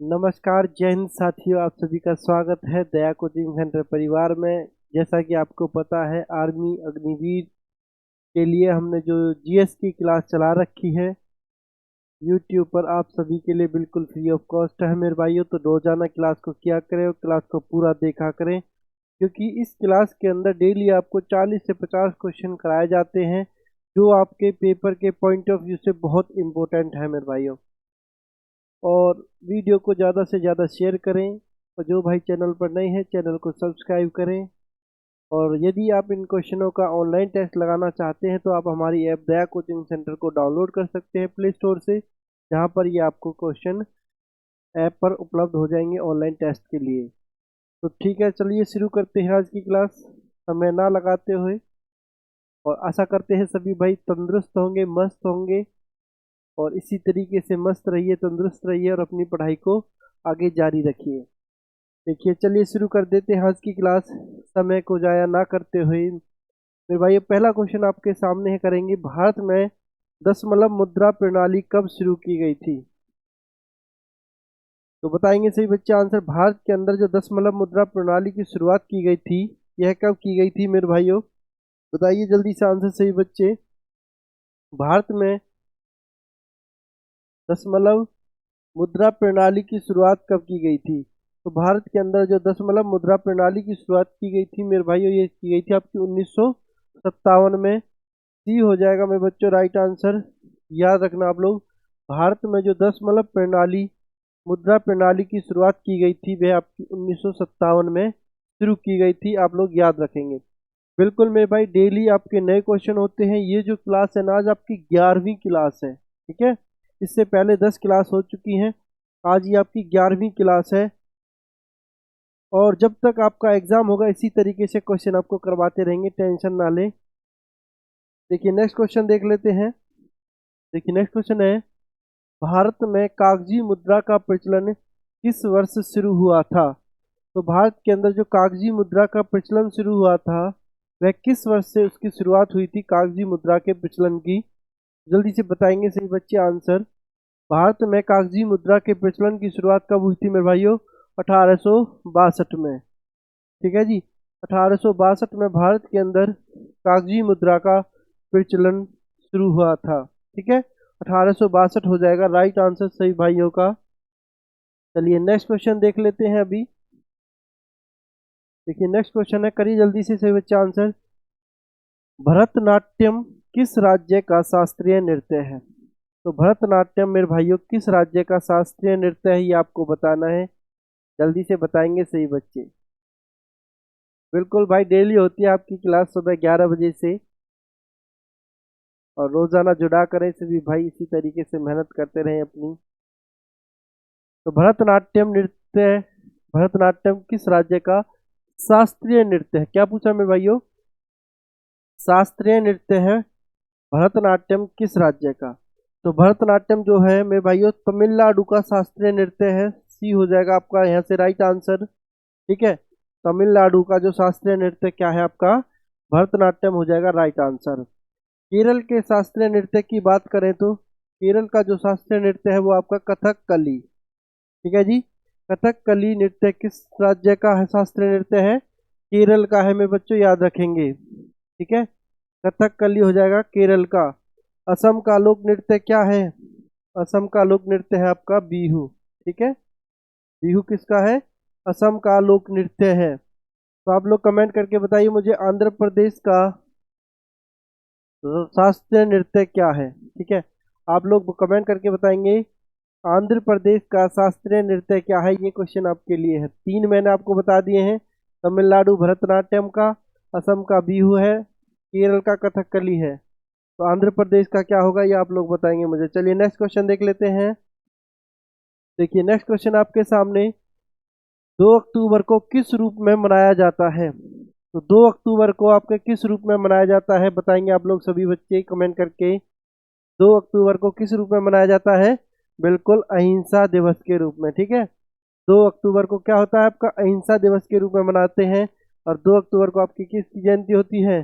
नमस्कार, जय हिंद साथियों। आप सभी का स्वागत है दया कोचिंग सेंटर परिवार में। जैसा कि आपको पता है, आर्मी अग्निवीर के लिए हमने जो जीएस की क्लास चला रखी है यूट्यूब पर, आप सभी के लिए बिल्कुल फ्री ऑफ कॉस्ट है मेरे भाइयों। तो रोजाना क्लास को किया करें और क्लास को पूरा देखा करें, क्योंकि इस क्लास के अंदर डेली आपको 40 से 50 क्वेश्चन कराए जाते हैं, जो आपके पेपर के पॉइंट ऑफ व्यू से बहुत इंपॉर्टेंट है मेरे भाइयों। और वीडियो को ज़्यादा से ज़्यादा शेयर करें, और जो भाई चैनल पर नए हैं चैनल को सब्सक्राइब करें। और यदि आप इन क्वेश्चनों का ऑनलाइन टेस्ट लगाना चाहते हैं तो आप हमारी ऐप दया कोचिंग सेंटर को डाउनलोड कर सकते हैं प्ले स्टोर से, जहां पर ये आपको क्वेश्चन ऐप पर उपलब्ध हो जाएंगे ऑनलाइन टेस्ट के लिए। तो ठीक है, चलिए शुरू करते हैं आज की क्लास समय ना लगाते हुए। और आशा करते हैं सभी भाई तंदुरुस्त होंगे, मस्त होंगे, और इसी तरीके से मस्त रहिए, तंदुरुस्त रहिए और अपनी पढ़ाई को आगे जारी रखिए। देखिए, चलिए शुरू कर देते हैं आज की क्लास समय को जाया ना करते हुए। मेरे भाई, पहला क्वेश्चन आपके सामने है, करेंगे। भारत में दशमलव मुद्रा प्रणाली कब शुरू की गई थी? तो बताएंगे सही बच्चे आंसर। भारत के अंदर जो दशमलव मुद्रा प्रणाली की शुरुआत की गई थी, यह कब की गई थी मेरे भाइयों? बताइए जल्दी से आंसर सही बच्चे। भारत में दशमलव मुद्रा प्रणाली की शुरुआत कब की गई थी? तो भारत के अंदर जो दशमलव मुद्रा प्रणाली की शुरुआत की गई थी मेरे भाइयों, ये की गई थी आपकी 1957 में। सी हो जाएगा मेरे बच्चों राइट आंसर। याद रखना आप लोग, भारत में जो दशमलव प्रणाली मुद्रा प्रणाली की शुरुआत की गई थी वह आपकी 1957 में शुरू की गई थी। आप लोग याद रखेंगे। बिल्कुल मेरे भाई, डेली आपके नए क्वेश्चन होते हैं। ये जो क्लास है ना, आज आपकी 11वीं क्लास है, ठीक है। इससे पहले 10 क्लास हो चुकी हैं, आज ये आपकी 11वीं क्लास है। और जब तक आपका एग्जाम होगा इसी तरीके से क्वेश्चन आपको करवाते रहेंगे, टेंशन ना लें। देखिए नेक्स्ट क्वेश्चन देख लेते हैं। देखिए नेक्स्ट क्वेश्चन है, भारत में कागजी मुद्रा का प्रचलन किस वर्ष शुरू हुआ था? तो भारत के अंदर जो कागजी मुद्रा का प्रचलन शुरू हुआ था, वह किस वर्ष से उसकी शुरुआत हुई थी बाकागजी मुद्रा के प्रचलन की? जल्दी से बताएंगे सही बच्चे आंसर। भारत में कागजी मुद्रा के प्रचलन की शुरुआत कब हुई थी मेरे भाइयों? 1862 में। ठीक है जी, 1862 में भारत के अंदर कागजी मुद्रा का प्रचलन शुरू हुआ था। ठीक है, 1862 हो जाएगा राइट आंसर सही भाइयों का। चलिए नेक्स्ट क्वेश्चन देख लेते हैं अभी। देखिए नेक्स्ट क्वेश्चन है, करिए जल्दी से सही बच्चा आंसर। भरतनाट्यम किस राज्य का शास्त्रीय नृत्य है? तो भरतनाट्यम मेरे भाइयों किस राज्य का शास्त्रीय नृत्य है, ये आपको बताना है। जल्दी से बताएंगे सही बच्चे। बिल्कुल भाई, डेली होती है आपकी क्लास सुबह 11 बजे से, और रोजाना जुड़ा करें सभी भाई, इसी तरीके से मेहनत करते रहें अपनी। तो भरतनाट्यम नृत्य, भरतनाट्यम किस राज्य का शास्त्रीय नृत्य है? क्या पूछा मेरे भाइयों? शास्त्रीय नृत्य है भरतनाट्यम किस राज्य का? तो भरतनाट्यम जो है मेरे भाइयों तमिलनाडु का शास्त्रीय नृत्य है। सी हो जाएगा आपका यहाँ से राइट आंसर। ठीक है, तमिलनाडु का जो शास्त्रीय नृत्य क्या है आपका? भरतनाट्यम हो जाएगा राइट आंसर। केरल के शास्त्रीय नृत्य की बात करें तो केरल का जो शास्त्रीय नृत्य है वो आपका कथकली। ठीक है जी, कथकली नृत्य किस राज्य का है? शास्त्रीय नृत्य है केरल का है मेरे बच्चों, याद रखेंगे। ठीक है, कथकली हो जाएगा केरल का। असम का लोक नृत्य क्या है? असम का लोक नृत्य है आपका बिहू। ठीक है, बिहू किसका है? असम का लोक नृत्य है। तो आप लोग कमेंट करके बताइए मुझे, आंध्र प्रदेश का शास्त्रीय नृत्य क्या है? ठीक है, आप लोग कमेंट करके बताएंगे आंध्र प्रदेश का शास्त्रीय नृत्य क्या है। ये क्वेश्चन आपके लिए है। तीन मैंने आपको बता दिए हैं, तमिलनाडु भरतनाट्यम का, असम का बिहू है, केरल का कथकली है। तो आंध्र प्रदेश का क्या होगा ये आप लोग बताएंगे मुझे। चलिए नेक्स्ट क्वेश्चन देख लेते हैं। देखिए नेक्स्ट क्वेश्चन आपके सामने, 2 अक्टूबर को किस रूप में मनाया जाता है? तो 2 अक्टूबर को आपके किस रूप में मनाया जाता है बताएंगे आप लोग सभी बच्चे कमेंट करके। 2 अक्टूबर को किस रूप में मनाया जाता है? बिल्कुल अहिंसा दिवस के रूप में। ठीक है, 2 अक्टूबर को क्या होता है आपका? अहिंसा दिवस के रूप में मनाते हैं। और 2 अक्टूबर को आपकी किसकी जयंती होती है?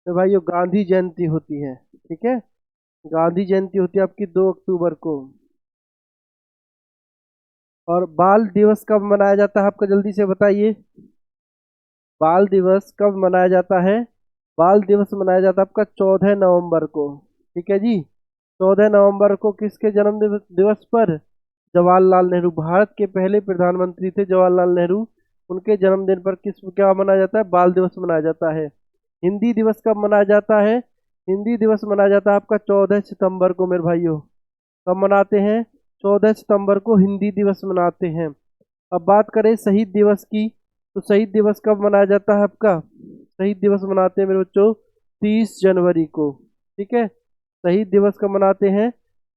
तो भाइयों गांधी जयंती होती है। ठीक है, गांधी जयंती होती है आपकी 2 अक्टूबर को। और बाल दिवस कब मनाया जाता है आपका, जल्दी से बताइए। बाल दिवस कब मनाया जाता है? बाल दिवस मनाया जाता है आपका 14 नवंबर को। ठीक है जी। 14 नवंबर को किसके जन्म दिवस पर? जवाहरलाल नेहरू, भारत के पहले प्रधानमंत्री थे जवाहरलाल नेहरू। उनके जन्मदिन पर किस क्या मनाया जाता है? बाल दिवस मनाया जाता है। हिंदी दिवस कब मनाया जाता है? हिंदी दिवस मनाया जाता है आपका 14 सितंबर को मेरे भाइयों। कब मनाते हैं? 14 सितंबर को हिंदी दिवस मनाते हैं। अब बात करें शहीद दिवस की, तो शहीद दिवस कब मनाया जाता है आपका? शहीद दिवस मनाते हैं मेरे बच्चों 30 जनवरी को। ठीक है। शहीद दिवस कब मनाते हैं?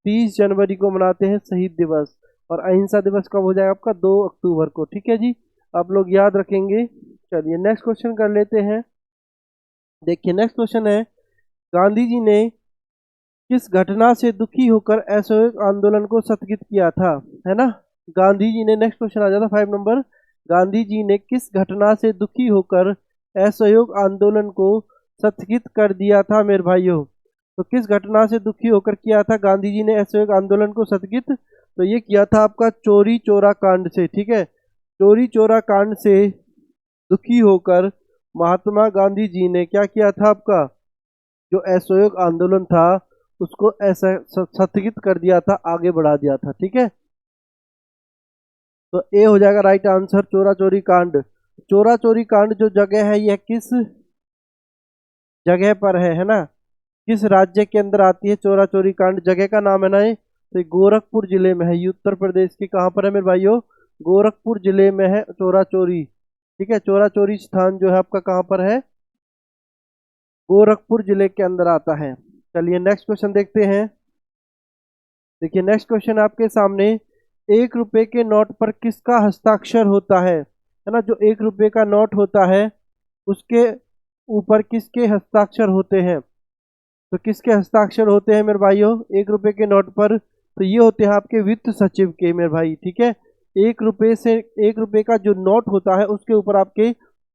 30 जनवरी को मनाते हैं शहीद दिवस। और अहिंसा दिवस कब हो जाएगा आपका? 2 अक्टूबर को। ठीक है जी। आप लोग याद रखेंगे। चलिए नेक्स्ट क्वेश्चन कर लेते हैं। देखिए नेक्स्ट क्वेश्चन है, गांधी जी ने किस घटना से दुखी होकर असहयोग आंदोलन को स्थगित किया था? है ना। गांधी जी ने, नेक्स्ट क्वेश्चन आ जाता 5 नंबर, गांधी जी ने किस घटना से दुखी होकर असहयोग आंदोलन को स्थगित कर दिया था मेरे भाइयों? तो किस घटना से दुखी होकर किया था गांधी जी ने असहयोग आंदोलन को स्थगित? तो ये किया था आपका चोरी चोरा कांड से। ठीक है। चोरी चोरा कांड से दुखी होकर महात्मा गांधी जी ने क्या किया था आपका, जो असहयोग आंदोलन था उसको ऐसा स्थगित कर दिया था, आगे बढ़ा दिया था। ठीक है। तो ए हो जाएगा राइट आंसर, चोरा चोरी कांड। चोरा चोरी कांड जो जगह है यह किस जगह पर है ना, किस राज्य के अंदर आती है चोरा चोरी कांड? जगह का नाम है ना ये, तो ये गोरखपुर जिले में है। ये उत्तर प्रदेश की कहाँ पर है मेरे भाइयों? गोरखपुर जिले में है चोरा चोरी। ठीक है। चोरा चोरी स्थान जो है आपका कहाँ पर है? गोरखपुर जिले के अंदर आता है। चलिए नेक्स्ट क्वेश्चन देखते हैं। देखिए नेक्स्ट क्वेश्चन आपके सामने, 1 रुपए के नोट पर किसका हस्ताक्षर होता है ना। जो 1 रुपए का नोट होता है उसके ऊपर किसके हस्ताक्षर होते हैं? तो किसके हस्ताक्षर होते हैं मेरे भाइयों 1 रुपए के नोट पर? तो ये होते हैं आपके वित्त सचिव के मेरे भाई। ठीक है। 1 रुपए से, 1 रुपए का जो नोट होता है उसके ऊपर आपके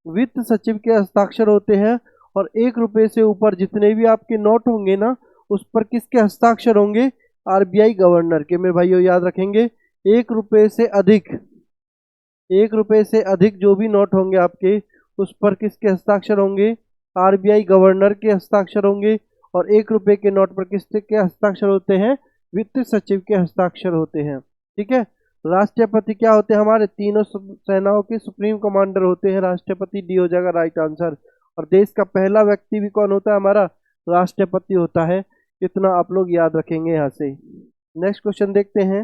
वित्त सचिव के हस्ताक्षर होते हैं। और 1 रुपए से ऊपर जितने भी आपके नोट होंगे ना, उस पर किसके हस्ताक्षर होंगे? आरबीआई गवर्नर के मेरे भाइयों, याद रखेंगे। 1 रुपए से अधिक, 1 रुपए से अधिक जो भी नोट होंगे आपके, उस पर किसके हस्ताक्षर होंगे? आरबीआई गवर्नर के हस्ताक्षर होंगे। और 1 रुपए के नोट पर किसके हस्ताक्षर होते हैं? वित्त सचिव के हस्ताक्षर होते हैं। ठीक है। राष्ट्रपति क्या होते हैं? हमारे तीनों सेनाओं के सुप्रीम कमांडर होते हैं राष्ट्रपति। डी हो जाएगा राइट आंसर। और देश का पहला व्यक्ति भी कौन होता है? हमारा राष्ट्रपति होता है। इतना आप लोग याद रखेंगे यहाँ से। नेक्स्ट क्वेश्चन देखते हैं।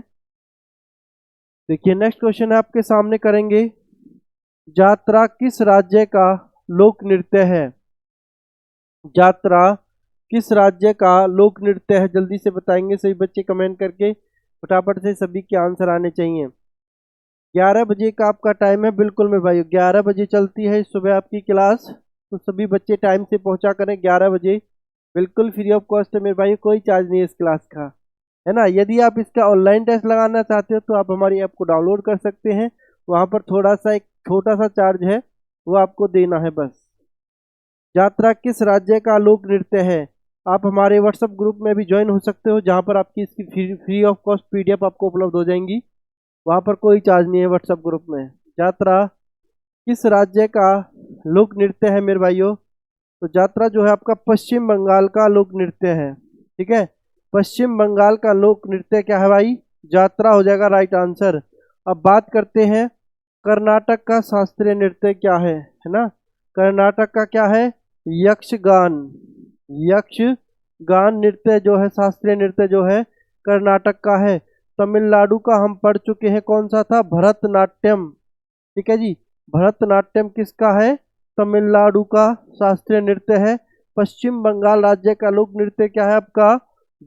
देखिए नेक्स्ट क्वेश्चन आपके सामने करेंगे, यात्रा किस राज्य का लोक नृत्य है? यात्रा किस राज्य का लोक नृत्य है? जल्दी से बताएंगे सभी बच्चे कमेंट करके, फटाफट से सभी के आंसर आने चाहिए। 11 बजे का आपका टाइम है, बिल्कुल मेरे भाई 11 बजे चलती है सुबह आपकी क्लास। तो सभी बच्चे टाइम से पहुंचा करें 11 बजे। बिल्कुल फ्री ऑफ कॉस्ट है मेरे भाई, कोई चार्ज नहीं है इस क्लास का, है ना। यदि आप इसका ऑनलाइन टेस्ट लगाना चाहते हो तो आप हमारी ऐप को डाउनलोड कर सकते हैं। वहाँ पर थोड़ा सा एक छोटा सा चार्ज है, वो आपको देना है बस। यात्रा किस राज्य का लोक नृत्य है? आप हमारे व्हाट्सएप ग्रुप में भी ज्वाइन हो सकते हो, जहाँ पर आपकी इसकी फ्री ऑफ कॉस्ट पीडीएफ आपको उपलब्ध हो जाएंगी। वहाँ पर कोई चार्ज नहीं है व्हाट्सएप ग्रुप में। यात्रा किस राज्य का लोक नृत्य है मेरे भाइयों? तो यात्रा जो है आपका पश्चिम बंगाल का लोक नृत्य है। ठीक है। पश्चिम बंगाल का लोक नृत्य क्या है भाई? यात्रा हो जाएगा राइट आंसर। अब बात करते हैं, कर्नाटक का शास्त्रीय नृत्य क्या है ना। कर्नाटक का क्या है? यक्षगान। यक्षगान नृत्य जो है, शास्त्रीय नृत्य जो है कर्नाटक का है। तमिलनाडु का हम पढ़ चुके हैं, कौन सा था? भरतनाट्यम। ठीक है जी। भरतनाट्यम किसका है? तमिलनाडु का शास्त्रीय नृत्य है। पश्चिम बंगाल राज्य का लोक नृत्य क्या है आपका?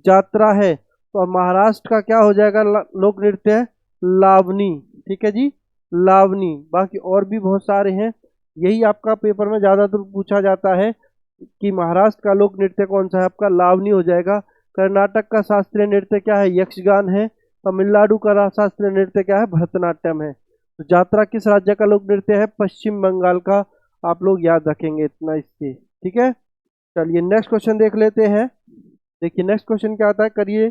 यात्रा है। तो महाराष्ट्र का क्या हो जाएगा लोक नृत्य? लावनी। ठीक है जी, लावनी। बाकी और भी बहुत सारे हैं, यही आपका पेपर में ज्यादातर पूछा जाता है कि महाराष्ट्र का लोक नृत्य कौन सा है आपका? लावनी हो जाएगा। कर्नाटक का शास्त्रीय नृत्य क्या है? यक्षगान है। तमिलनाडु का शास्त्रीय नृत्य क्या है? भरतनाट्यम है। तो यात्रा किस राज्य का लोक नृत्य है? पश्चिम बंगाल का। आप लोग याद रखेंगे इतना इससे। ठीक है। चलिए नेक्स्ट क्वेश्चन देख लेते हैं। देखिए नेक्स्ट क्वेश्चन क्या आता है, करिए।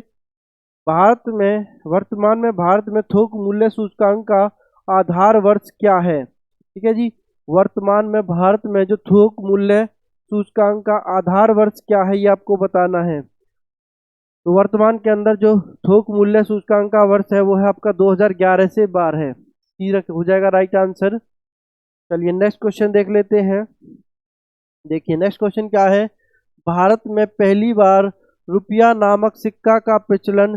वर्तमान में भारत में थोक मूल्य सूचकांक का आधार वर्ष क्या है? ठीक है जी, वर्तमान में भारत में जो थोक मूल्य सूचकांक का आधार वर्ष क्या है, ये आपको बताना है। तो वर्तमान के अंदर जो थोक मूल्य सूचकांक का वर्ष है वो है आपका 2011 से 12 है। हो जाएगा राइट आंसर। चलिए नेक्स्ट क्वेश्चन देख लेते हैं। देखिए नेक्स्ट क्वेश्चन क्या है। भारत में पहली बार रुपया नामक सिक्का का प्रचलन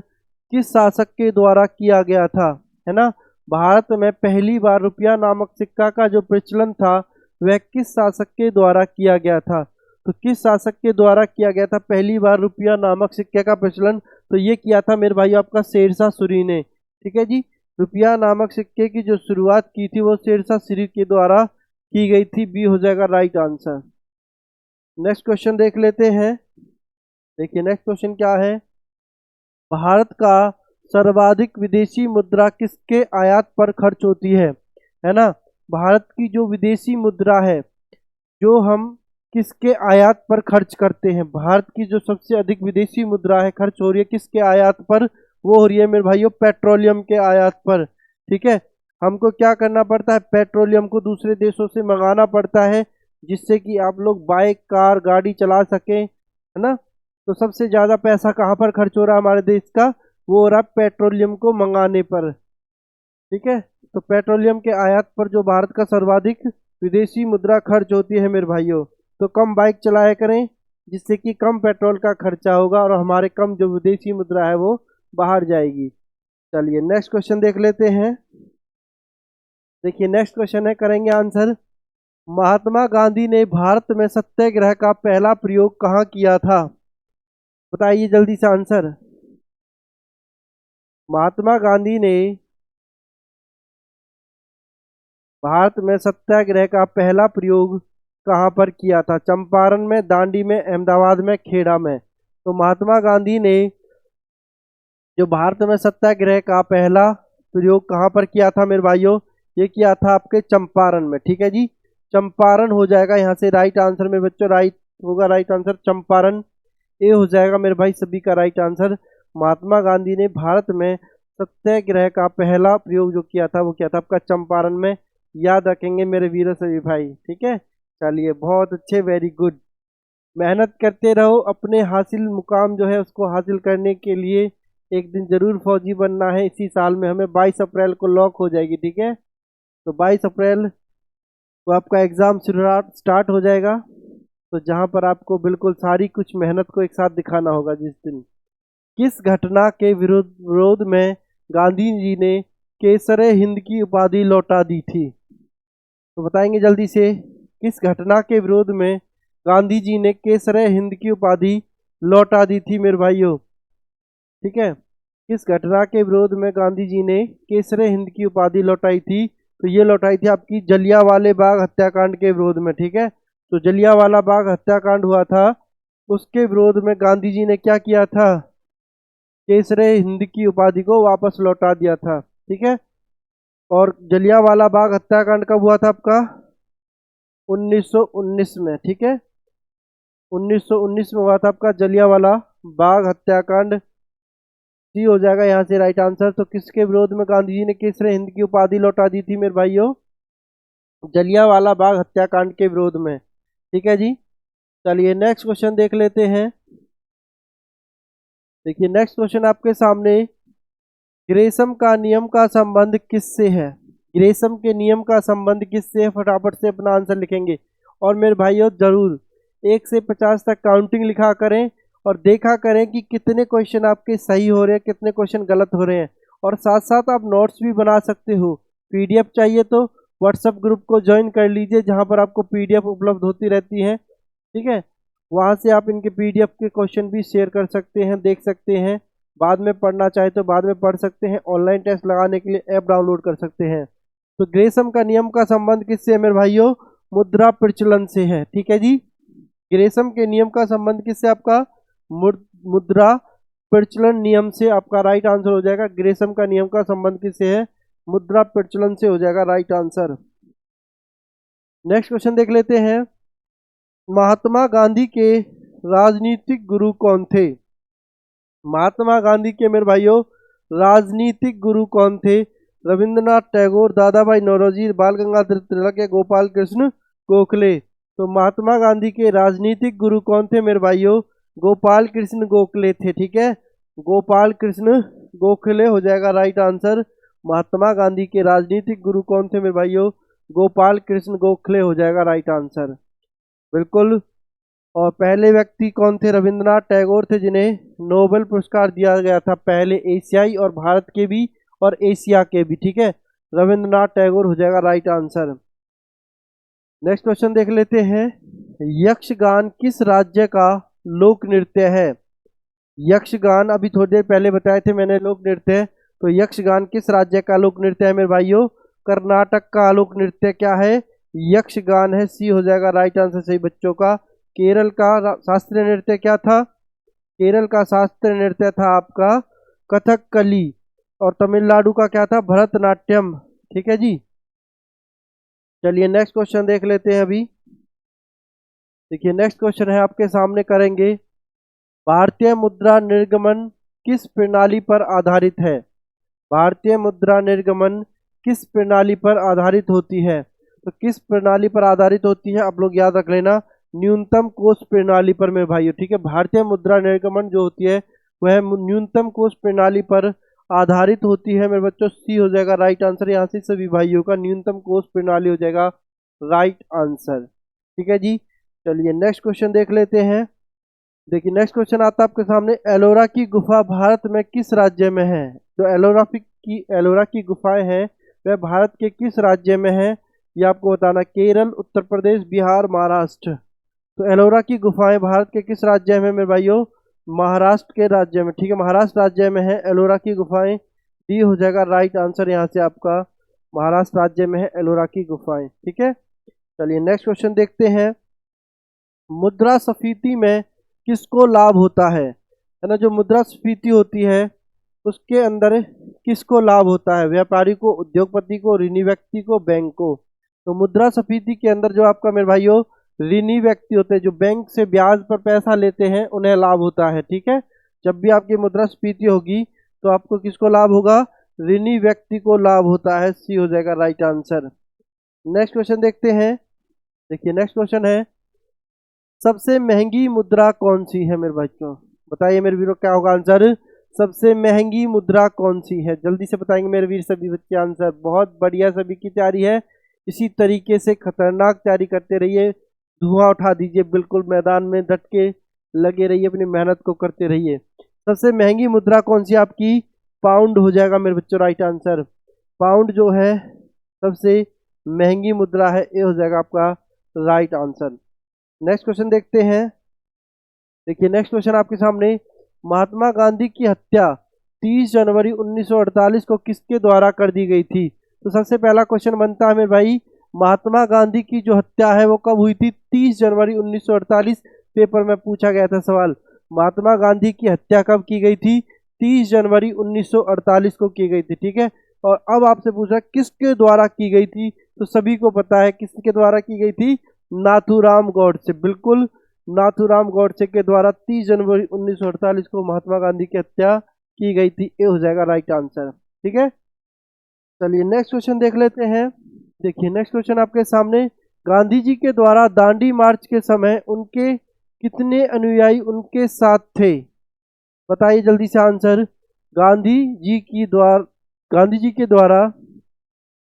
किस शासक के द्वारा किया गया था? है ना, भारत में पहली बार रुपया नामक सिक्का का जो प्रचलन था वह किस शासक के द्वारा किया गया था? तो किस शासक के द्वारा किया गया था पहली बार रुपया नामक सिक्के का प्रचलन? तो ये किया था मेरे भाई आपका शेरशाह सूरी ने। ठीक है जी, रुपया नामक सिक्के की जो शुरुआत की थी वो शेरशाह सूरी के द्वारा की गई थी। बी हो जाएगा राइट आंसर। नेक्स्ट क्वेश्चन देख लेते हैं। देखिए नेक्स्ट क्वेश्चन क्या है। भारत का सर्वाधिक विदेशी मुद्रा किसके आयात पर खर्च होती है ना, भारत की जो विदेशी मुद्रा है जो हम किसके आयात पर खर्च करते हैं, भारत की जो सबसे अधिक विदेशी मुद्रा है खर्च हो रही है किसके आयात पर? वो हो रही है मेरे भाइयों पेट्रोलियम के आयात पर। ठीक है, हमको क्या करना पड़ता है, पेट्रोलियम को दूसरे देशों से मंगाना पड़ता है जिससे कि आप लोग बाइक कार गाड़ी चला सकें, है ना। तो सबसे ज़्यादा पैसा कहाँ पर खर्च हो रहा है हमारे देश का? वो हो रहा है पेट्रोलियम को मंगाने पर। ठीक है, तो पेट्रोलियम के आयात पर जो भारत का सर्वाधिक विदेशी मुद्रा खर्च होती है मेरे भाइयों, तो कम बाइक चलाया करें जिससे कि कम पेट्रोल का खर्चा होगा और हमारे कम जो विदेशी मुद्रा है वो बाहर जाएगी। चलिए नेक्स्ट क्वेश्चन देख लेते हैं। देखिए नेक्स्ट क्वेश्चन है, करेंगे आंसर। महात्मा गांधी ने भारत में सत्याग्रह का पहला प्रयोग कहाँ किया था? बताइए जल्दी से आंसर। महात्मा गांधी ने भारत में सत्याग्रह का पहला प्रयोग कहाँ पर किया था? चंपारण में, दांडी में, अहमदाबाद में, खेड़ा में। तो महात्मा गांधी ने जो भारत में सत्याग्रह का पहला प्रयोग कहाँ पर किया था मेरे भाइयों? ये किया था आपके चंपारण में। ठीक है जी, चंपारण हो जाएगा यहाँ से राइट आंसर में बच्चों, राइट होगा राइट आंसर चंपारण। ए हो जाएगा मेरे भाई सभी का राइट आंसर। महात्मा गांधी ने भारत में सत्याग्रह का पहला प्रयोग जो किया था वो किया था आपका चंपारण में। याद रखेंगे मेरे वीरों सभी भाई। ठीक है, चलिए बहुत अच्छे, वेरी गुड। मेहनत करते रहो, अपने हासिल मुकाम जो है उसको हासिल करने के लिए एक दिन जरूर फौजी बनना है। इसी साल में हमें 22 अप्रैल को लॉक हो जाएगी। ठीक है, तो 22 अप्रैल को आपका एग्ज़ाम स्टार्ट हो जाएगा, तो जहाँ पर आपको बिल्कुल सारी कुछ मेहनत को एक साथ दिखाना होगा। जिस दिन किस घटना के विरोध में गांधी जी ने केसरे हिंद की उपाधि लौटा दी थी? तो बताएंगे जल्दी से, किस घटना के विरोध में गांधी जी ने केसरे हिंद की उपाधि लौटा दी थी मेरे भाइयों? ठीक है, किस घटना के विरोध में गांधी जी ने केसरे हिंद की उपाधि लौटाई थी? तो ये लौटाई थी आपकी जलियांवाला बाग हत्याकांड के विरोध में। ठीक है, तो जलियांवाला बाग हत्याकांड हुआ था, उसके विरोध में गांधी जी ने क्या किया था? केसरे हिंद की उपाधि को वापस लौटा दिया था। ठीक है, और जलियांवाला बाग हत्याकांड कब हुआ था आपका? 1919 में। ठीक है, 1919 में हुआ था आपका जलियांवाला बाग हत्याकांड। सी हो जाएगा यहाँ से राइट आंसर। तो किसके विरोध में गांधी जी ने केसरे हिंद की उपाधि लौटा दी थी मेरे भाइयों? जलियांवाला बाग हत्याकांड के विरोध में। ठीक है जी, चलिए नेक्स्ट क्वेश्चन देख लेते हैं। देखिए नेक्स्ट क्वेश्चन आपके सामने, ग्रेसम का नियम का संबंध किससे है? ग्रेसम के नियम का संबंध किससे है? फटाफट से अपना आंसर लिखेंगे। और मेरे भाइयों जरूर 1 से 50 तक काउंटिंग लिखा करें और देखा करें कि कितने क्वेश्चन आपके सही हो रहे हैं, कितने क्वेश्चन गलत हो रहे हैं। और साथ साथ आप नोट्स भी बना सकते हो। पीडीएफ चाहिए तो व्हाट्सएप ग्रुप को ज्वाइन कर लीजिए जहाँ पर आपको पीडीएफ उपलब्ध होती रहती है। ठीक है, वहाँ से आप इनके पीडीएफ के क्वेश्चन भी शेयर कर सकते हैं, देख सकते हैं। बाद में पढ़ना चाहे तो बाद में पढ़ सकते हैं। ऑनलाइन टेस्ट लगाने के लिए ऐप डाउनलोड कर सकते हैं। तो ग्रेसम का नियम का संबंध किससे है मेरे भाइयों? मुद्रा प्रचलन से है। ठीक है जी, ग्रेसम के नियम का संबंध किससे? आपका मुद्रा प्रचलन नियम से। आपका राइट आंसर हो जाएगा ग्रेसम का नियम का संबंध किससे है? मुद्रा प्रचलन से हो जाएगा राइट आंसर। नेक्स्ट क्वेश्चन देख लेते हैं। महात्मा गांधी के राजनीतिक गुरु कौन थे? महात्मा गांधी के मेरे भाइयों राजनीतिक गुरु कौन थे? रविंद्रनाथ टैगोर, दादा भाई नौरोजी, बाल गंगाधर तिलक या गोपाल कृष्ण गोखले। तो महात्मा गांधी के राजनीतिक गुरु कौन थे मेरे भाइयों? गोपाल कृष्ण गोखले थे। ठीक है, गोपाल कृष्ण गोखले हो जाएगा राइट आंसर। महात्मा गांधी के राजनीतिक गुरु कौन थे मेरे भाइयों? गोपाल कृष्ण गोखले हो जाएगा राइट आंसर, बिल्कुल। और पहले व्यक्ति कौन थे? रविंद्रनाथ टैगोर थे, जिन्हें नोबेल पुरस्कार दिया गया था, पहले एशियाई और भारत के भी और एशिया के भी। ठीक है, रविंद्रनाथ टैगोर हो जाएगा राइट आंसर। नेक्स्ट क्वेश्चन देख लेते हैं। यक्षगान किस राज्य का लोक नृत्य है? यक्षगान अभी थोड़ी देर पहले बताए थे मैंने लोक नृत्य। तो यक्षगान किस राज्य का लोक नृत्य है मेरे भाइयों? कर्नाटक का लोक नृत्य क्या है? यक्षगान है। सी हो जाएगा राइट आंसर सही बच्चों का। केरल का शास्त्रीय नृत्य क्या था? केरल का शास्त्रीय नृत्य था आपका कथकली। और तमिलनाडु का क्या था? भरतनाट्यम। ठीक है जी। चलिए नेक्स्ट क्वेश्चन देख लेते हैं अभी। देखिए नेक्स्ट क्वेश्चन है आपके सामने करेंगे। भारतीय मुद्रा निर्गमन किस प्रणाली पर आधारित है? भारतीय मुद्रा निर्गमन किस प्रणाली पर आधारित होती है? तो किस प्रणाली पर आधारित होती है आप लोग याद रख लेना, न्यूनतम कोष प्रणाली पर मेरे भाइयों। ठीक है, भारतीय मुद्रा निर्गमन जो होती है वह न्यूनतम कोष प्रणाली पर आधारित होती है मेरे बच्चों। सी हो जाएगा राइट आंसर। यहाँ से सभी भाइयों का न्यूनतम कोष प्रणाली हो जाएगा राइट आंसर। ठीक है जी। चलिए नेक्स्ट क्वेश्चन देख लेते हैं। देखिए नेक्स्ट क्वेश्चन आता है आपके सामने। एलोरा की गुफा भारत में किस राज्य में है? जो एलोरा की गुफाएं हैं वह भारत के किस राज्य में है, ये आपको बताना। केरल, उत्तर प्रदेश, बिहार, महाराष्ट्र। तो एलोरा की गुफाएं भारत के किस राज्य में मेरे भाइयों? महाराष्ट्र के राज्य में। ठीक है, महाराष्ट्र राज्य में है एलोरा की गुफाएं। डी हो जाएगा राइट आंसर यहाँ से आपका, महाराष्ट्र राज्य में है एलोरा की गुफाएं। ठीक है, चलिए नेक्स्ट क्वेश्चन देखते हैं। मुद्रास्फीति में किसको लाभ होता है ना? जो मुद्रास्फीति होती है उसके अंदर किसको लाभ होता है? व्यापारी को, उद्योगपति को, ऋणी व्यक्ति को, बैंक को। तो मुद्रास्फीति के अंदर जो आपका मेरे भाइयों ऋणी व्यक्ति होते हैं, जो बैंक से ब्याज पर पैसा लेते हैं, उन्हें लाभ होता है। ठीक है, जब भी आपकी मुद्रास्फीति होगी तो आपको किसको लाभ होगा? ऋणी व्यक्ति को लाभ होता है। सी हो जाएगा राइट आंसर। नेक्स्ट क्वेश्चन देखते हैं। देखिए नेक्स्ट क्वेश्चन है, सबसे महंगी मुद्रा कौन सी है मेरे बच्चों? बताइए मेरे वीरों क्या होगा आंसर? सबसे महंगी मुद्रा कौन सी है? जल्दी से बताएंगे मेरे वीर सभी बच्चे आंसर। बहुत बढ़िया, सभी की तैयारी है। इसी तरीके से खतरनाक तैयारी करते रहिए, धुआं उठा दीजिए, बिल्कुल मैदान में डट के लगे रहिए, अपनी मेहनत को करते रहिए। सबसे महंगी मुद्रा कौन सी आपकी? पाउंड हो जाएगा मेरे बच्चों राइट आंसर। पाउंड जो है सबसे महंगी मुद्रा है, ये हो जाएगा आपका राइट आंसर। नेक्स्ट क्वेश्चन देखते हैं। देखिए नेक्स्ट क्वेश्चन आपके सामने। महात्मा गांधी की हत्या 30 जनवरी 1948 को किसके द्वारा कर दी गई थी? तो सबसे पहला क्वेश्चन बनता है मेरे भाई, महात्मा गांधी की जो हत्या है वो कब हुई थी? 30 जनवरी 1948 पेपर में पूछा गया था सवाल। महात्मा गांधी की हत्या कब की गई थी? 30 जनवरी 1948 को की गई थी। ठीक है, और अब आपसे पूछा किसके द्वारा की गई थी? तो सभी को पता है किसके द्वारा की गई थी, नाथूराम गॉडसे। बिल्कुल, नाथूराम गॉडसे के द्वारा 30 जनवरी 1948 को महात्मा गांधी की हत्या की गई थी। ये हो जाएगा राइट आंसर। ठीक है, चलिए नेक्स्ट क्वेश्चन देख लेते हैं। देखिए नेक्स्ट क्वेश्चन आपके सामने। गांधी जी के द्वारा दांडी मार्च के समय उनके कितने अनुयायी उनके साथ थे? बताइए जल्दी से आंसर। गांधी जी के द्वारा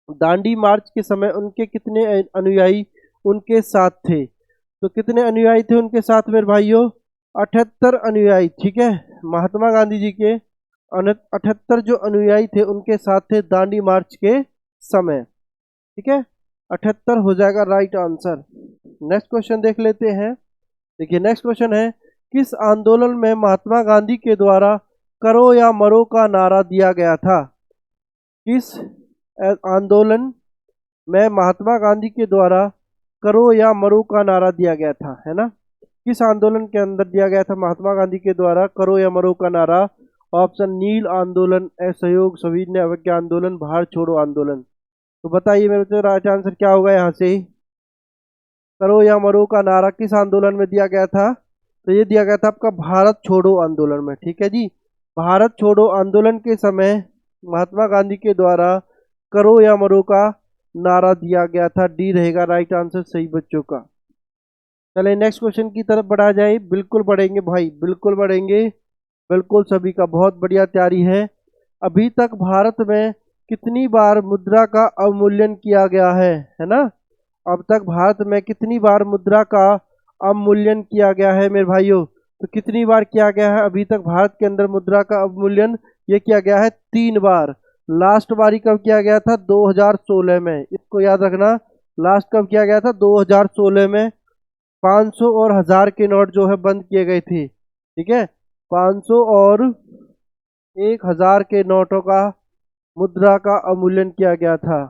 दांडी मार्च के समय उनके कितने अनुयायी उनके साथ थे? तो कितने अनुयायी थे उनके साथ मेरे भाइयों? 78 अनुयायी। ठीक है, महात्मा गांधी जी के 78 जो अनुयायी थे उनके साथ थे दांडी मार्च के समय। ठीक है, 78 हो जाएगा राइट आंसर। नेक्स्ट क्वेश्चन देख लेते हैं। देखिए नेक्स्ट क्वेश्चन है, किस आंदोलन में महात्मा गांधी के द्वारा करो या मरो का नारा दिया गया था? किस आंदोलन में महात्मा गांधी के द्वारा करो या मरो का नारा दिया गया था, है ना? किस आंदोलन के अंदर दिया गया था महात्मा गांधी के द्वारा करो या मरो का नारा? ऑप्शन नील आंदोलन, असहयोग, सविनय अवज्ञा आंदोलन, भारत छोड़ो आंदोलन। तो बताइए मेरे तो राइट आंसर क्या होगा यहाँ से? करो या मरो का नारा किस आंदोलन में दिया गया था? तो ये दिया गया था आपका भारत छोड़ो आंदोलन में। ठीक है जी, भारत छोड़ो आंदोलन के समय महात्मा गांधी के द्वारा करो या मरो का नारा दिया गया था। डी रहेगा राइट आंसर सही बच्चों का। चले नेक्स्ट क्वेश्चन की तरफ बढ़ा जाए। बिल्कुल बढ़ेंगे भाई, बिल्कुल बढ़ेंगे, बिल्कुल सभी का बहुत बढ़िया तैयारी है। अभी तक भारत में कितनी बार मुद्रा का अवमूल्यन किया गया है ना? अब तक भारत में कितनी बार मुद्रा का अवमूल्यन किया गया है मेरे भाइयों? तो कितनी बार किया गया है अभी तक भारत के अंदर मुद्रा का अवमूल्यन? ये किया गया है 3 बार। लास्ट बारी कब किया गया था? 2016 में, इसको याद रखना। लास्ट कब किया गया था? 2016 में। 500 और 1000 के नोट जो है बंद किए गए थे। ठीक है, 500 और 1000 के नोटों का मुद्रा का अवमूल्यन किया गया था,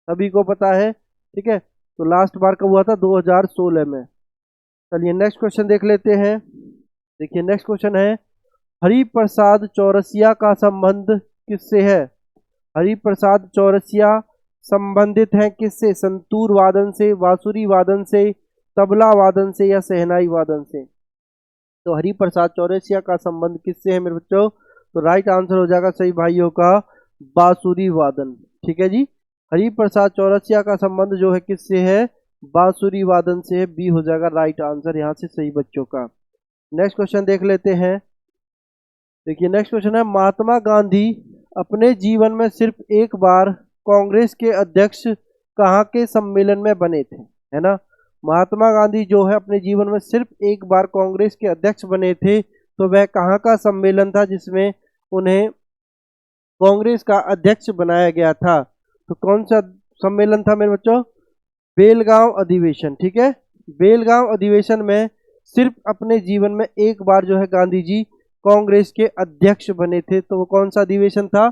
सभी को पता है। ठीक है, तो लास्ट बार कब हुआ था? 2016 में। चलिए नेक्स्ट क्वेश्चन देख लेते हैं। देखिए नेक्स्ट क्वेश्चन है, हरिप्रसाद चौरसिया का संबंध किससे है? हरिप्रसाद चौरसिया संबंधित हैं किससे? संतूर वादन से, बांसुरी वादन से, तबला वादन से या शहनाई वादन से? तो हरिप्रसाद चौरसिया का संबंध किससे है मेरे बच्चों? तो राइट आंसर हो जाएगा सही भाइयों का बांसुरी वादन। ठीक है जी, हरिप्रसाद चौरसिया का संबंध जो है किससे है? बांसुरी वादन से है। बी हो जाएगा राइट आंसर यहाँ से सही बच्चों का। नेक्स्ट क्वेश्चन देख लेते हैं। देखिए नेक्स्ट क्वेश्चन है, महात्मा गांधी अपने जीवन में सिर्फ एक बार कांग्रेस के अध्यक्ष कहाँ के सम्मेलन में बने थे? है ना, महात्मा गांधी जो है अपने जीवन में सिर्फ एक बार कांग्रेस के अध्यक्ष बने थे, तो वह कहाँ का सम्मेलन था जिसमें उन्हें कांग्रेस का अध्यक्ष बनाया गया था? तो कौन सा सम्मेलन था मेरे बच्चों? बेलगांव अधिवेशन। ठीक है, बेलगांव अधिवेशन में सिर्फ अपने जीवन में एक बार जो है गांधी जी कांग्रेस के अध्यक्ष बने थे। तो वो कौन सा अधिवेशन था,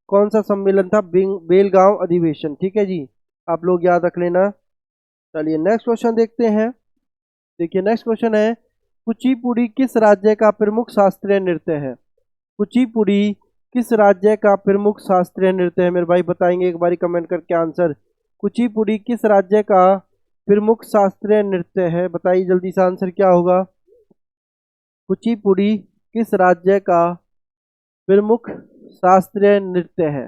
कौन सा सम्मेलन था? बेलगांव अधिवेशन। ठीक है जी, आप लोग याद रख लेना। चलिए नेक्स्ट क्वेश्चन देखते हैं। देखिए नेक्स्ट क्वेश्चन है, कुचिपुड़ी किस राज्य का प्रमुख शास्त्रीय नृत्य है? कुचिपुड़ी किस राज्य का प्रमुख शास्त्रीय नृत्य है? मेरे भाई बताएंगे एक बारी कमेंट करके आंसर। कुचिपुड़ी किस राज्य का प्रमुख शास्त्रीय नृत्य है? बताइए जल्दी से आंसर क्या होगा। कुचिपुड़ी किस राज्य का प्रमुख शास्त्रीय नृत्य है?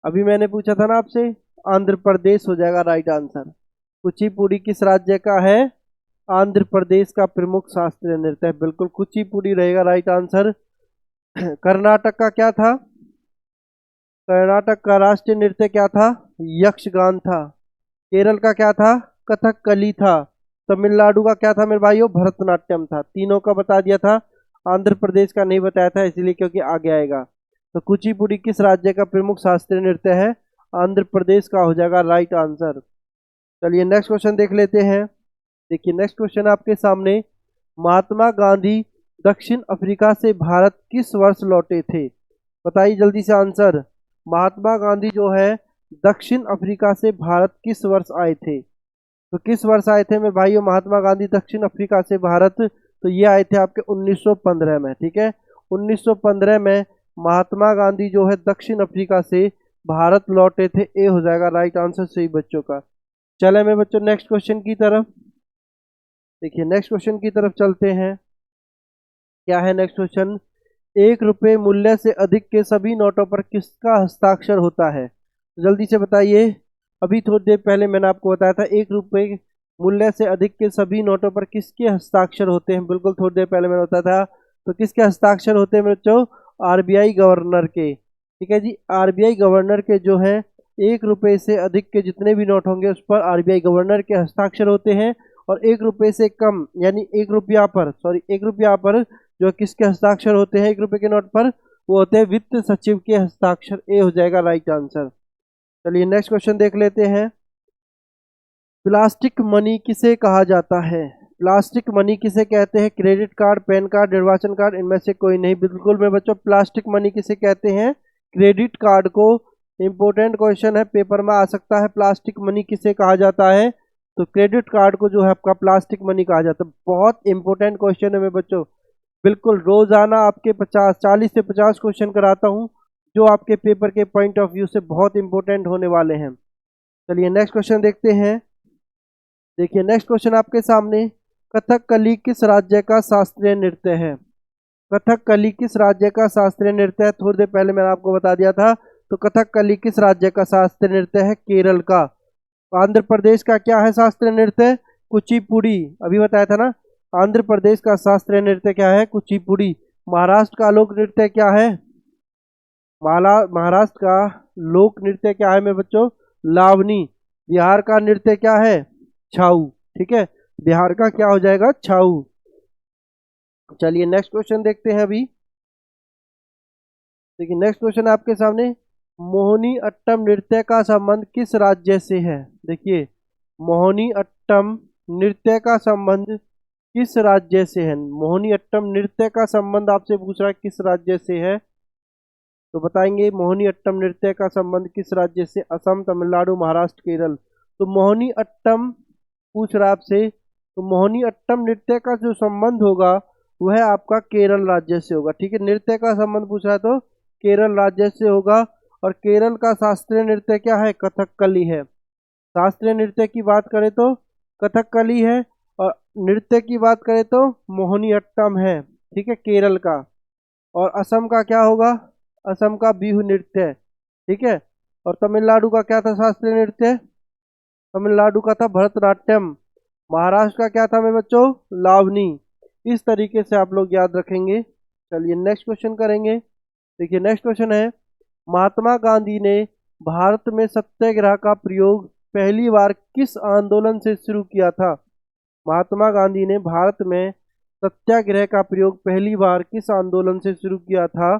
अभी मैंने पूछा था ना आपसे, आंध्र प्रदेश हो जाएगा राइट आंसर। कुचिपुड़ी किस राज्य का है? आंध्र प्रदेश का प्रमुख शास्त्रीय नृत्य है, बिल्कुल कुचिपुड़ी रहेगा राइट आंसर। कर्नाटक का क्या था? कर्नाटक का राष्ट्रीय नृत्य क्या था? यक्षगान था। केरल का क्या था? कथकली था। तमिलनाडु का क्या था मेरे भाइयों? भरतनाट्यम था। तीनों का बता दिया था, आंध्र प्रदेश का नहीं बताया था इसलिए क्योंकि आगे आएगा। तो कुचिपुड़ी किस राज्य का प्रमुख शास्त्रीय नृत्य है? आंध्र प्रदेश का हो जाएगा राइट आंसर। चलिए नेक्स्ट क्वेश्चन देख लेते हैं। देखिए नेक्स्ट क्वेश्चन आपके सामने, महात्मा गांधी दक्षिण अफ्रीका से भारत किस वर्ष लौटे थे? बताइए जल्दी से आंसर। महात्मा गांधी जो है दक्षिण अफ्रीका से भारत किस वर्ष आए थे? तो किस वर्ष आए थे मेरे भाइयों महात्मा गांधी दक्षिण अफ्रीका से भारत? तो ये आए थे आपके 1915 में। ठीक है, 1915 में महात्मा गांधी जो है दक्षिण अफ्रीका से भारत लौटे थे। ए हो जाएगा राइट आंसर सही बच्चों का। चले मेरे बच्चों नेक्स्ट क्वेश्चन की तरफ। देखिए नेक्स्ट क्वेश्चन की तरफ चलते हैं। क्या है नेक्स्ट क्वेश्चन? 1 रुपये मूल्य से अधिक के सभी नोटों पर किसका हस्ताक्षर होता है? जल्दी से बताइए। अभी थोड़ी देर पहले मैंने आपको बताया था 1 रुपये मूल्य से अधिक के सभी नोटों पर किसके हस्ताक्षर होते हैं? बिल्कुल थोड़ी देर पहले मैंने बताया था। तो किसके हस्ताक्षर होते हैं बच्चों? आरबीआई गवर्नर के। ठीक है जी, आरबीआई गवर्नर के जो है 1 रुपये से अधिक के जितने भी नोट होंगे उस पर आरबीआई गवर्नर के हस्ताक्षर होते हैं। और 1 रुपये से कम यानी 1 रुपया पर, सॉरी 1 रुपया पर जो किसके हस्ताक्षर होते हैं 1 रुपये के नोट पर? वो होते हैं वित्त सचिव के हस्ताक्षर। ए हो जाएगा राइट आंसर। चलिए नेक्स्ट क्वेश्चन देख लेते हैं। प्लास्टिक मनी किसे कहा जाता है? प्लास्टिक मनी किसे कहते हैं? क्रेडिट कार्ड, पैन कार्ड, निर्वाचन कार्ड, इनमें से कोई नहीं। बिल्कुल मेरे बच्चों, प्लास्टिक मनी किसे कहते हैं? क्रेडिट कार्ड को। इंपॉर्टेंट क्वेश्चन है, पेपर में आ सकता है। प्लास्टिक मनी किसे कहा जाता है? तो क्रेडिट कार्ड को जो है आपका प्लास्टिक मनी कहा जाता है। बहुत इंपॉर्टेंट क्वेश्चन है मेरे बच्चों, बिल्कुल रोजाना आपके 40 से 50 क्वेश्चन कराता हूं जो आपके पेपर के पॉइंट ऑफ व्यू से बहुत इंपॉर्टेंट होने वाले हैं। चलिए नेक्स्ट क्वेश्चन देखते हैं। देखिए नेक्स्ट क्वेश्चन आपके सामने, कथकली किस राज्य का शास्त्रीय नृत्य है? कथकली किस राज्य का शास्त्रीय नृत्य है? थोड़ी देर पहले मैंने आपको बता दिया था। तो कथकली किस राज्य का शास्त्रीय नृत्य है? केरल का। आंध्र प्रदेश का क्या है शास्त्रीय नृत्य? कुचिपुड़ी। अभी बताया था ना। आंध्र प्रदेश का शास्त्रीय नृत्य क्या है? कुचिपुड़ी। महाराष्ट्र का लोक नृत्य क्या है? महाराष्ट्र का लोक नृत्य क्या है मेरे बच्चों? लावनी। बिहार का नृत्य क्या है? छाऊ। ठीक है, बिहार का क्या हो जाएगा? छाऊ। चलिए नेक्स्ट क्वेश्चन देखते हैं अभी। देखिए नेक्स्ट क्वेश्चन आपके सामने, मोहिनी अट्टम नृत्य का संबंध किस राज्य से है? देखिए, मोहिनी अट्टम नृत्य का संबंध किस राज्य से है? मोहिनी अट्टम नृत्य का संबंध आपसे पूछ रहा है किस राज्य से है, तो बताएंगे मोहिनी अट्टम नृत्य का संबंध किस राज्य से? असम, तमिलनाडु, महाराष्ट्र, केरल। तो मोहिनी अट्टम पूछ रहा है आपसे, तो मोहिनी अट्टम नृत्य का जो संबंध होगा वह आपका केरल राज्य से होगा। ठीक है, नृत्य का संबंध पूछ रहा है तो केरल राज्य से होगा। और केरल का शास्त्रीय नृत्य क्या है? कथकली है। शास्त्रीय नृत्य की बात करें तो कथकली है, और नृत्य की बात करें तो मोहिनी अट्टम है। ठीक है, केरल का। और असम का क्या होगा? असम का बिहू नृत्य है। ठीक है, और तमिलनाडु का क्या था शास्त्रीय नृत्य? तमिलनाडु का था भरतनाट्यम। महाराष्ट्र का क्या था मेरे बच्चों? लावनी। इस तरीके से आप लोग याद रखेंगे। चलिए नेक्स्ट क्वेश्चन करेंगे। देखिए नेक्स्ट क्वेश्चन है, महात्मा गांधी ने भारत में सत्याग्रह का प्रयोग पहली बार किस आंदोलन से शुरू किया था? महात्मा गांधी ने भारत में सत्याग्रह का प्रयोग पहली बार किस आंदोलन से शुरू किया था?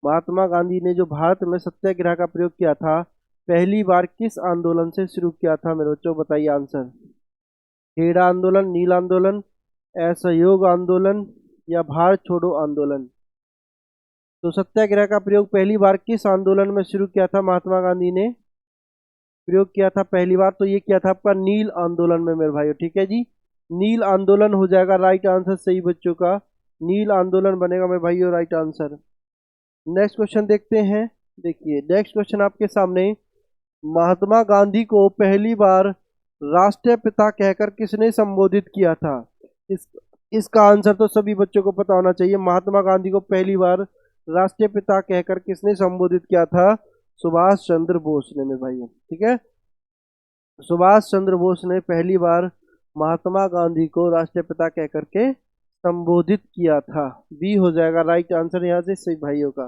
महात्मा गांधी ने जो भारत में सत्याग्रह का प्रयोग किया था पहली बार किस आंदोलन से शुरू किया था मेरे बच्चों? बताइए आंसर। खेड़ा आंदोलन, नील आंदोलन, असहयोग आंदोलन, या भारत छोड़ो आंदोलन। तो सत्याग्रह का प्रयोग पहली बार किस आंदोलन में शुरू किया था? महात्मा गांधी ने प्रयोग किया था पहली बार, तो ये किया था आपका नील आंदोलन में मेरे भाइयों। ठीक है जी, नील आंदोलन हो जाएगा राइट आंसर सही बच्चों का। नील आंदोलन बनेगा मेरे भाइयों राइट आंसर। नेक्स्ट क्वेश्चन देखते हैं। देखिए नेक्स्ट क्वेश्चन आपके सामने, महात्मा गांधी को पहली बार राष्ट्रीय पिता कहकर किसने संबोधित किया था? इस इसका आंसर तो सभी बच्चों को पता होना चाहिए। महात्मा गांधी को पहली बार राष्ट्रीय पिता कहकर किसने संबोधित किया था? सुभाष चंद्र बोस ने मेरे भाइयों। ठीक है, सुभाष चंद्र बोस ने पहली बार महात्मा गांधी को राष्ट्रीय पिता कहकर के संबोधित किया था। बी हो जाएगा राइट आंसर यहाँ से सही भाइयों का।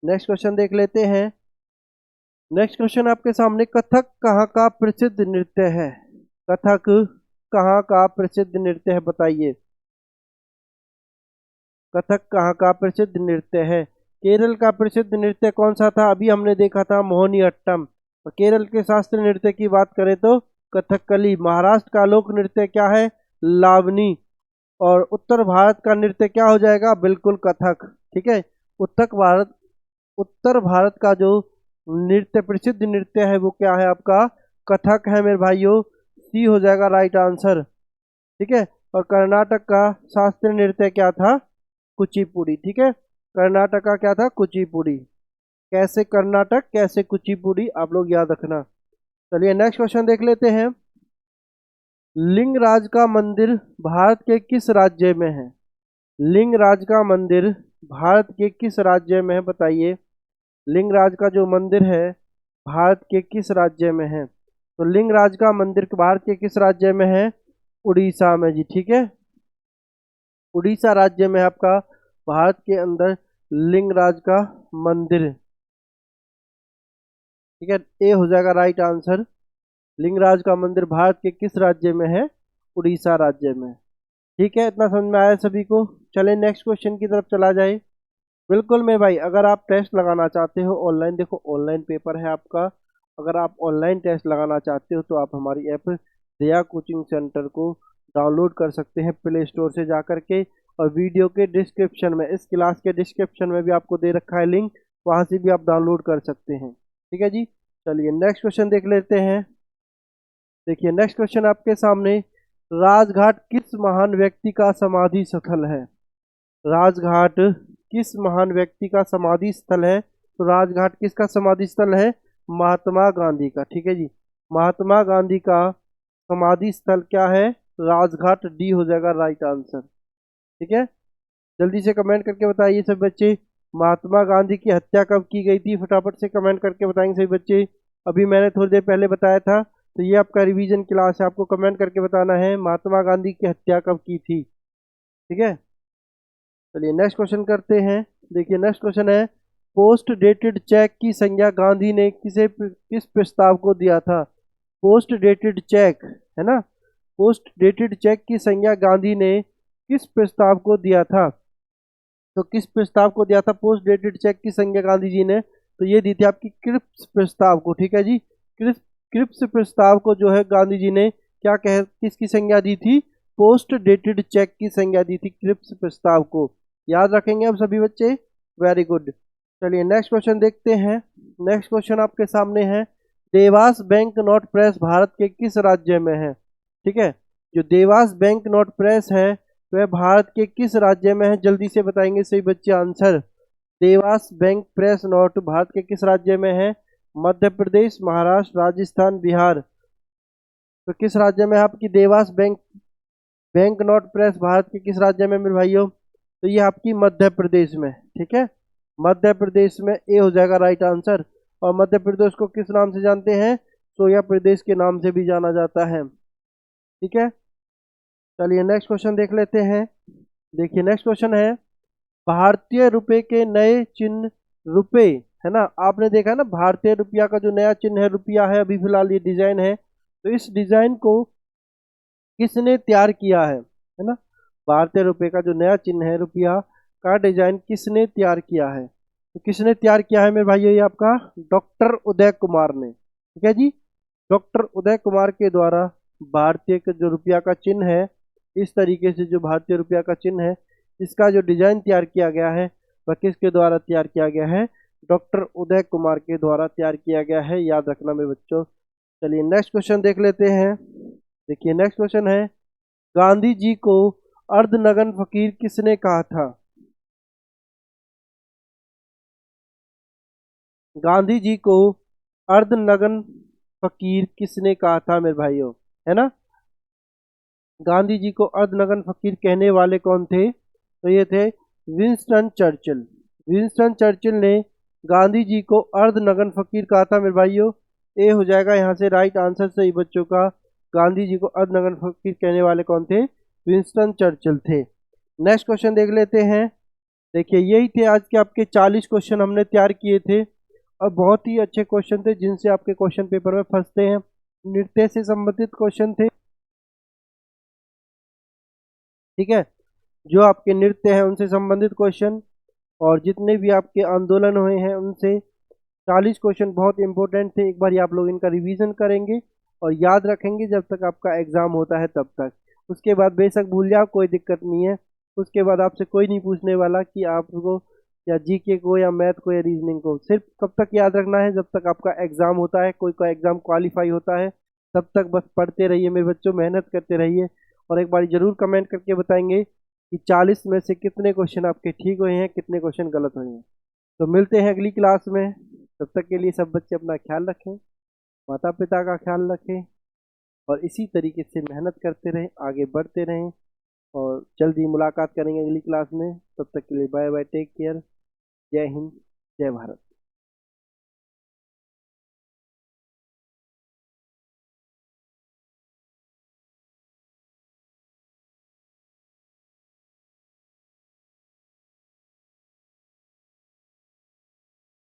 नेक्स्ट क्वेश्चन देख लेते हैं। नेक्स्ट क्वेश्चन आपके सामने, कथक कहाँ का प्रसिद्ध नृत्य है? कथक कहाँ का प्रसिद्ध नृत्य है बताइए। कथक कहाँ का प्रसिद्ध नृत्य है? केरल का प्रसिद्ध नृत्य कौन सा था? अभी हमने देखा था मोहिनी अट्टम। और केरल के शास्त्रीय नृत्य की बात करें तो कथकली। महाराष्ट्र का लोक नृत्य क्या है? लावनी। और उत्तर भारत का नृत्य क्या हो जाएगा? बिल्कुल कथक। ठीक है, उत्तर भारत का जो नृत्य प्रसिद्ध नृत्य है वो क्या है आपका? कथक है मेरे भाइयों। सी हो जाएगा राइट आंसर। ठीक है, और कर्नाटक का शास्त्रीय नृत्य क्या था? कुचिपुड़ी। ठीक है, कर्नाटक का क्या था? कुचिपुड़ी। कैसे कर्नाटक, कैसे कुचिपुड़ी, आप लोग याद रखना। चलिए नेक्स्ट क्वेश्चन देख लेते हैं। लिंगराज का मंदिर भारत के किस राज्य में है? लिंगराज का मंदिर भारत के किस राज्य में है बताइए। लिंगराज का जो मंदिर है भारत के किस राज्य में है? तो लिंगराज का मंदिर भारत के किस राज्य में है? उड़ीसा में जी। ठीक है, उड़ीसा राज्य में आपका भारत के अंदर लिंगराज का मंदिर। ठीक है, ए हो जाएगा राइट आंसर। लिंगराज का मंदिर भारत के किस राज्य में है? उड़ीसा राज्य में। ठीक है, इतना समझ में आया सभी को। चले नेक्स्ट क्वेश्चन की तरफ चला जाए। बिल्कुल मेरे भाई, अगर आप टेस्ट लगाना चाहते हो ऑनलाइन, देखो ऑनलाइन पेपर है आपका। अगर आप ऑनलाइन टेस्ट लगाना चाहते हो तो आप हमारी ऐप दया कोचिंग सेंटर को डाउनलोड कर सकते हैं प्ले स्टोर से जा कर के। और वीडियो के डिस्क्रिप्शन में, इस क्लास के डिस्क्रिप्शन में भी आपको दे रखा है लिंक, वहाँ से भी आप डाउनलोड कर सकते हैं। ठीक है जी, चलिए नेक्स्ट क्वेश्चन देख लेते हैं। देखिए नेक्स्ट क्वेश्चन आपके सामने, राजघाट किस महान व्यक्ति का समाधि स्थल है? राजघाट किस महान व्यक्ति का समाधि स्थल है? तो राजघाट किसका समाधि स्थल है? महात्मा गांधी का। ठीक है जी, महात्मा गांधी का समाधि स्थल क्या है? राजघाट। डी हो जाएगा राइट आंसर। ठीक है, जल्दी से कमेंट करके बताइए सभी बच्चे। महात्मा गांधी की हत्या कब की गई थी? फटाफट से कमेंट करके बताएंगे सभी बच्चे। अभी मैंने थोड़ी देर पहले बताया था, तो ये आपका रिवीजन क्लास है, आपको कमेंट करके बताना है महात्मा गांधी की हत्या कब की थी। ठीक है, चलिए नेक्स्ट क्वेश्चन करते हैं। देखिए नेक्स्ट क्वेश्चन है, पोस्ट डेटेड चेक की संज्ञा गांधी ने किस प्रस्ताव को दिया था? पोस्ट डेटेड चेक है ना, पोस्ट डेटेड चेक की संज्ञा गांधी ने किस प्रस्ताव को दिया था? तो किस प्रस्ताव को दिया था पोस्ट डेटेड चेक की संज्ञा गांधी जी ने? तो ये दी थी आपकी क्रिप्स प्रस्ताव को। ठीक है जी, क्रिप्स प्रस्ताव को जो है गांधी जी ने क्या कह किसकी संज्ञा दी थी? पोस्ट डेटेड चेक की संज्ञा दी थी क्रिप्स प्रस्ताव को। याद रखेंगे अब सभी बच्चे, वेरी गुड। चलिए नेक्स्ट क्वेश्चन देखते हैं। नेक्स्ट क्वेश्चन आपके सामने है, Dewas bank note press Bharat के किस राज्य में है? ठीक है, जो देवास बैंक नोट प्रेस है वह भारत के किस राज्य में है? जल्दी से बताएंगे सही बच्चे answer. Dewas bank press note Bharat के किस राज्य में है? मध्य प्रदेश, महाराष्ट्र, राजस्थान, बिहार। तो किस राज्य में है आपकी Dewas bank note press Bharat के किस राज्य में मेरे भाइयों? तो ये आपकी मध्य प्रदेश में। ठीक है, मध्य प्रदेश में ए हो जाएगा राइट आंसर। और मध्य प्रदेश को किस नाम से जानते हैं? सोया प्रदेश के नाम से भी जाना जाता है। ठीक है, चलिए नेक्स्ट क्वेश्चन देख लेते हैं। देखिए नेक्स्ट क्वेश्चन है, भारतीय रुपए के नए चिन्ह रुपए है ना, आपने देखा है ना भारतीय रुपया का जो नया चिन्ह है रुपया है, अभी फिलहाल ये डिजाइन है, तो इस डिजाइन को किसने तैयार किया है ना? भारतीय रुपए का जो नया चिन्ह है रुपया का डिजाइन किसने तैयार किया है? तो किसने तैयार किया है मेरे भाइयों? ये आपका डॉक्टर उदय कुमार ने। ठीक है जी, डॉक्टर उदय कुमार के द्वारा भारतीय का जो रुपया का चिन्ह है, इस तरीके से जो भारतीय रुपया का चिन्ह है इसका जो डिजाइन तैयार किया गया है वह किसके द्वारा तैयार किया गया है? डॉक्टर उदय कुमार के द्वारा तैयार किया गया है, याद रखना मेरे बच्चों। चलिए नेक्स्ट क्वेश्चन देख लेते हैं। देखिए नेक्स्ट क्वेश्चन है, गांधी जी को अर्धनग्न फकीर किसने कहा था? गांधी जी को अर्धनग्न फकीर किसने कहा था मेरे भाइयों? है ना, गांधी जी को अर्धनग्न फकीर कहने वाले कौन थे? तो ये थे विंस्टन चर्चिल। विंस्टन चर्चिल ने गांधी जी को अर्धनग्न फकीर कहा था मेरे भाइयों। ए हो जाएगा यहाँ से राइट आंसर सही बच्चों का। गांधी जी को अर्धनग्न फकीर कहने वाले कौन थे? विंस्टन चर्चिल थे। नेक्स्ट क्वेश्चन देख लेते हैं। देखिए यही थे आज के आपके 40 क्वेश्चन हमने तैयार किए थे, और बहुत ही अच्छे क्वेश्चन थे जिनसे आपके क्वेश्चन पेपर में फंसते हैं। नृत्य से संबंधित क्वेश्चन थे। ठीक है, जो आपके नृत्य हैं उनसे संबंधित क्वेश्चन, और जितने भी आपके आंदोलन हुए हैं उनसे 40 क्वेश्चन बहुत इंपॉर्टेंट थे। एक बार आप लोग इनका रिवीजन करेंगे और याद रखेंगे जब तक आपका एग्जाम होता है तब तक। उसके बाद बेशक भूल जाओ, कोई दिक्कत नहीं है। उसके बाद आपसे कोई नहीं पूछने वाला कि आपको या जीके को या मैथ को या रीजनिंग को, सिर्फ कब तक याद रखना है जब तक आपका एग्जाम होता है, कोई का एग्जाम क्वालिफाई होता है, तब तक बस पढ़ते रहिए मेरे बच्चों, मेहनत करते रहिए। और एक बार जरूर कमेंट करके बताएंगे कि 40 में से कितने क्वेश्चन आपके ठीक हुए हैं, कितने क्वेश्चन गलत हुए हैं। तो मिलते हैं अगली क्लास में, तब तक के लिए सब बच्चे अपना ख्याल रखें, माता पिता का ख्याल रखें, और इसी तरीके से मेहनत करते रहें, आगे बढ़ते रहें। और जल्दी मुलाकात करेंगे अगली क्लास में, तब तक के लिए बाय बाय, टेक केयर, जय हिंद, जय भारत।